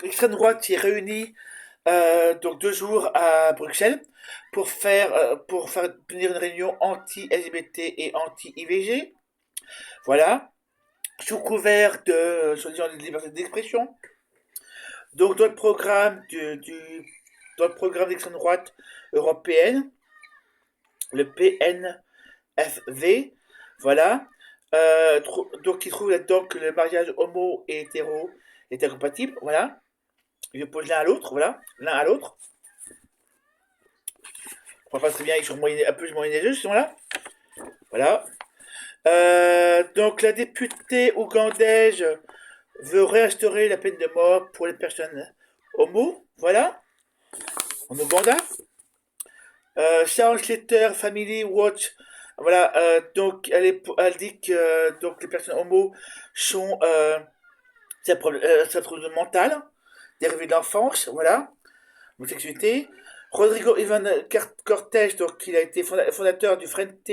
l'extrême droite s'est réunie donc 2 jours à Bruxelles pour faire tenir une réunion anti-LGBT et anti-IVG. Voilà, sous couvert de soi-disant de liberté d'expression. Donc dans le programme d'extrême droite européenne, le PNFV, voilà. Donc il trouve là-dedans que le mariage homo et hétéro est incompatible, voilà. Ils opposent l'un à l'autre. Enfin, c'est bien, ils sont un peu moyenâgeux, ils sont là. Voilà. Donc la députée ougandaise veut réinstaurer la peine de mort pour les personnes homo, voilà, en Ouganda. Sharon Slater, Family Watch, voilà, donc elle dit que donc les personnes homo sont c'est un problème mental, dérivé de l'enfance, voilà, homosexualité. Rodrigo Ivan Cortés, donc il a été fondateur du Frente,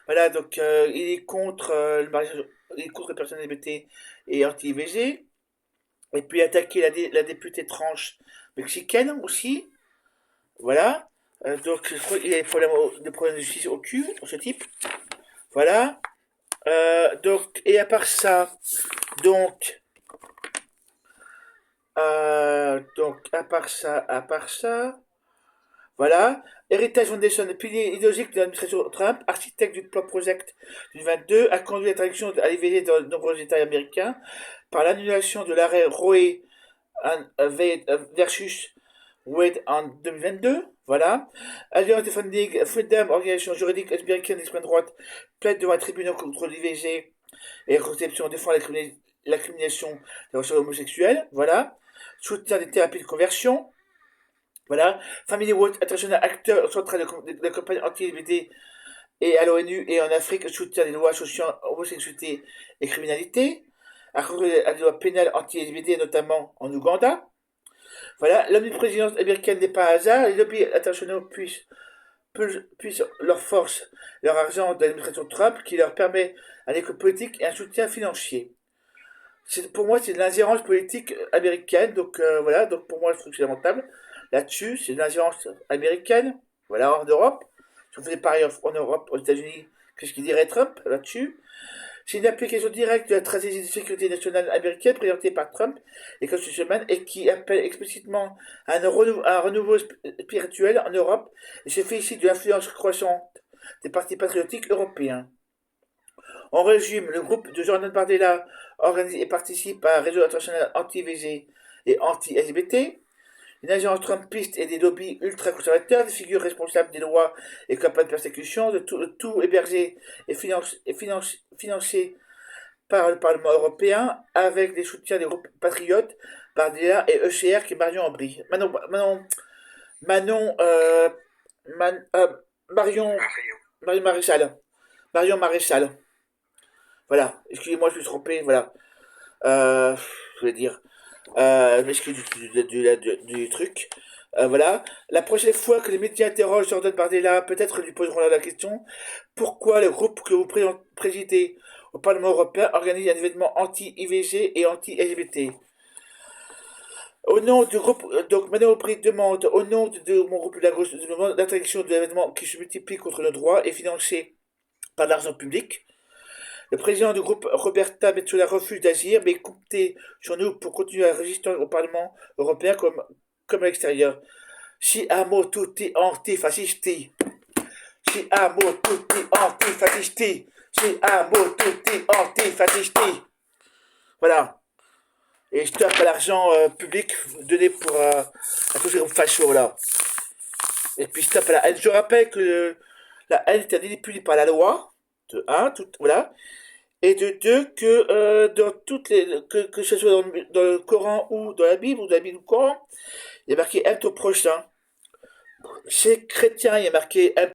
voilà, donc il est contre le mariage, il est contre les personnes LGBT et anti-IVG. Et puis attaquer la députée tranche mexicaine aussi, voilà. Donc je crois qu'il y a des problèmes de justice au cul, pour ce type, voilà. Donc, et à part ça, donc, à part ça, voilà. Heritage Foundation, pilier idéologique de l'administration Trump, architecte du plan Project 2022, a conduit à l'interdiction à l'IVG dans de nombreux États américains par l'annulation de l'arrêt Roe versus Wade en 2022. Voilà. Alliance Defending Freedom, organisation juridique américaine d'extrême droite, plaide devant un tribunal contre l'IVG et la conception défend la criminalisation des relations homosexuelles. Voilà. Soutien des thérapies de conversion. Voilà. Family Watch International, acteur central de la campagne anti-LGBT et à l'ONU et en Afrique, soutien des lois associant homosexualité et criminalité, à cause de la loi pénale anti-LGBT, notamment en Ouganda. Voilà, l'omniprésidence américaine n'est pas un hasard, les lobbies internationaux puissent leur force, leur argent de l'administration Trump qui leur permet un écho politique et un soutien financier. Pour moi, c'est de l'ingérence politique américaine, donc voilà, donc pour moi, je trouve que c'est lamentable. Là-dessus, c'est de l'ingérence américaine, voilà, en Europe. Si on faisait pareil en Europe, aux États-Unis, qu'est-ce qu'il dirait Trump là-dessus? C'est une application directe de la stratégie de sécurité nationale américaine présentée par Trump et Constitution et qui appelle explicitement à un renouveau spirituel en Europe et se félicite de l'influence croissante des partis patriotiques européens. En résumé, le groupe de Jordan Bardella organise et participe à un réseau international anti-VG et anti-LGBT, une agence trumpiste et des lobbies ultra-conservateurs, des figures responsables des lois et campagnes de persécution, de tout hébergé et financé par le Parlement européen, avec des soutiens des groupes patriotes, Bardella et ECR, qui est Marion Aubry. Manon, Man- Marion, Marion Maréchal. Marion Maréchal. Voilà, excusez-moi, je me suis trompé, voilà. Je vais dire. Je m'excuse du truc. Voilà. La prochaine fois que les médias interrogent Jordan Bardella, peut-être lui poseront la question pourquoi le groupe que vous présidez au Parlement européen organise un événement anti-IVG et anti-LGBT. Au nom du groupe, donc Manon Aubry demande, au nom de mon groupe de la gauche, l'interdiction de l'événement qui se multiplie contre nos droits et financé par l'argent public. Le président du groupe, Roberta Metsola, refuse d'agir, mais comptez sur nous pour continuer à résister au Parlement européen comme à l'extérieur. Siamo tutti antifascisti. Siamo tutti antifascisti. Siamo tutti antifascisti. Voilà. Et je tape à l'argent public donné pour à tous ces groupes fachos là. Et puis je tape à la haine. Je rappelle que la haine est interdite par la loi. De 1, voilà. Et de deux, que dans toutes que ce soit dans le Coran ou dans la Bible, ou dans la Bible ou le Coran, il y a marqué aime ton prochain. Chez chrétien, il y a marqué aime